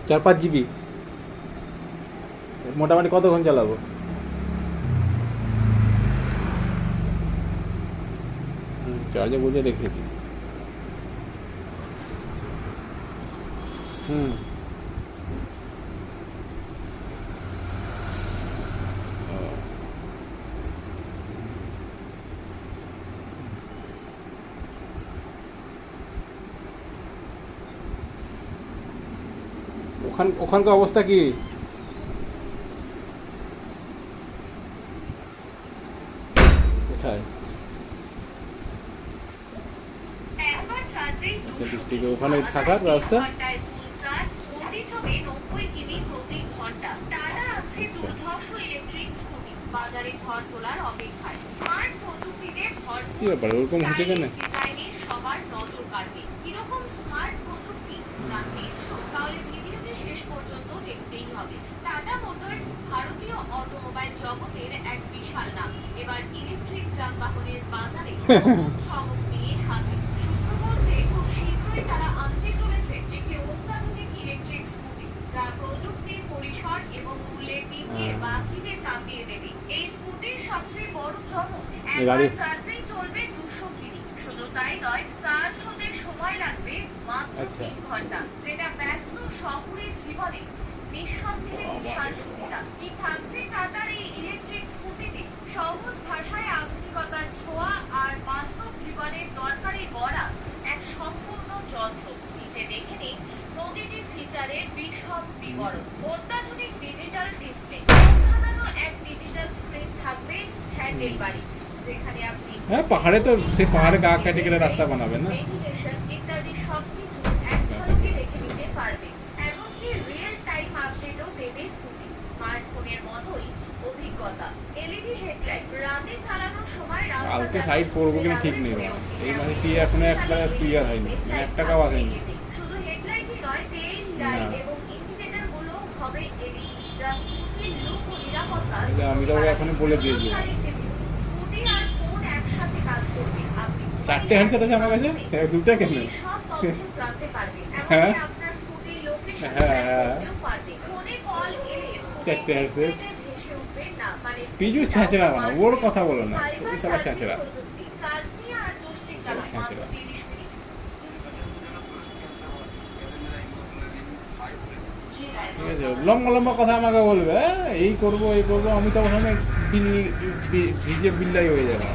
4-5 GB মোটামুটি কতক্ষণ চালাবো? চার্জে বুঝে রেখে দিই। হুম ওখানকার অবস্থা কি? কোথায়? আচ্ছা ডিস্ট্রিক্টে ওখানে থাকার ব্যবস্থা? কি ব্যাপার ওরকম হচ্ছে কেন? সবার নজর কাড়বে কিরকম স্মার্ট প্রযুক্তি জানতে ইচ্ছুক তাহলে ভিডিওটি শেষ পর্যন্ত দেখতেই হবে। টাটা মোটরস ভারতীয় অটোমোবাইল জগতের এক বিশাল নাম। এবার ইলেকট্রিক যানবাহনের বাজারে চমক নিয়ে হাজির। সূত্র বলছে খুব শীঘ্রই তারা আনতে চলেছে একটি অত্যাধুনিক ইলেকট্রিক স্কুটি যা প্রযুক্তির পরিসর এবং মূল্যের দিক দিয়ে বাকিদের কাঁপিয়ে দেবে। এই স্কুটির সবচেয়ে বড় চমক একবার চার্জেই চলবে 200 কিমি। শুধু তাই নয়, চার্জ হতে সময় লাগবে মাত্র 3 ঘন্টা, যেটা ব্যস্ত শহরের জীবনে নিঃসন্দেহে বিশাল সুবিধা। কি থাকছে টাটার এই ইলেকট্রিক স্কুটিতে? সহজ ভাষায় আধুনিকতার ছোঁয়া আর বাস্তব জীবনের দরকারি গড়া এক সম্পূর্ণ যন্ত্র। নিচে দেখে নিন প্রতিটি ফিচারের বিশদ বিবরণ। অত্যাধুনিক ডিজিটাল ডিসপ্লে, অন্যান্য এক ডিজিটাল স্ক্রিন থাকবে, হ্যান্ডেল বাড়ি যেখানে আপনি হ্যাঁ পাহাড়ে তো সে পাহাড়ে গা কেটে কেটে রাস্তা বানাবে না? মেডিটেশন ইত্যাদি সবকিছু এক ঝলকে দেখে নিতে পারবে। এমনকি রিয়েল টাইম আপডেটও দেবে স্কুটি। স্মার্টফোনের মতোই অভিজ্ঞতা। এলইডি হেডলাইট রাতে চালানোর সময় কালকে সাইড পড়বো কিনা ঠিক নেই। এই মাসে কি এখনো একটা ক্লিয়ার হয়নি, মানে 1 টাকাও আসেনি। শুধু হেডলাইটই নয়, টেইল লাইট এবং ইন্ডিকেটর গুলো হবে এলইডি, যা স্কুটির লুক ও নিরাপত্তা আমি তো এখনই বলে দিয়েছি। স্কুটি আর ফোন একসাথে কাজ করবে। আপনি 4টে হ্যান্ডসেট আছে আমার কাছে, 2টা কেন? সব তথ্য জানতে পারবেন। হ্যাঁ এমনকি আপনার স্কুটির লোকেশন হ্যাঁ করতেও পারবে। ফোনে কল এলে 4টে হ্যান্ডসেট। ভেসে উঠবে না, মানে পিজু ছ্যাঁচড়া বানা, ওর কথা বলো না, ওই শালা ছ্যাঁচড়া। চার্জ নিয়ে আর দুশ্চিন্তা নয়, মাত্র 30 মিনিট। ঠিক আছে, লম্বা লম্বা কথা আমাকে বলবে, এই করবো এই করবো, আমি তো ওখানে ভিজে বিল্লাই হয়ে যাবো।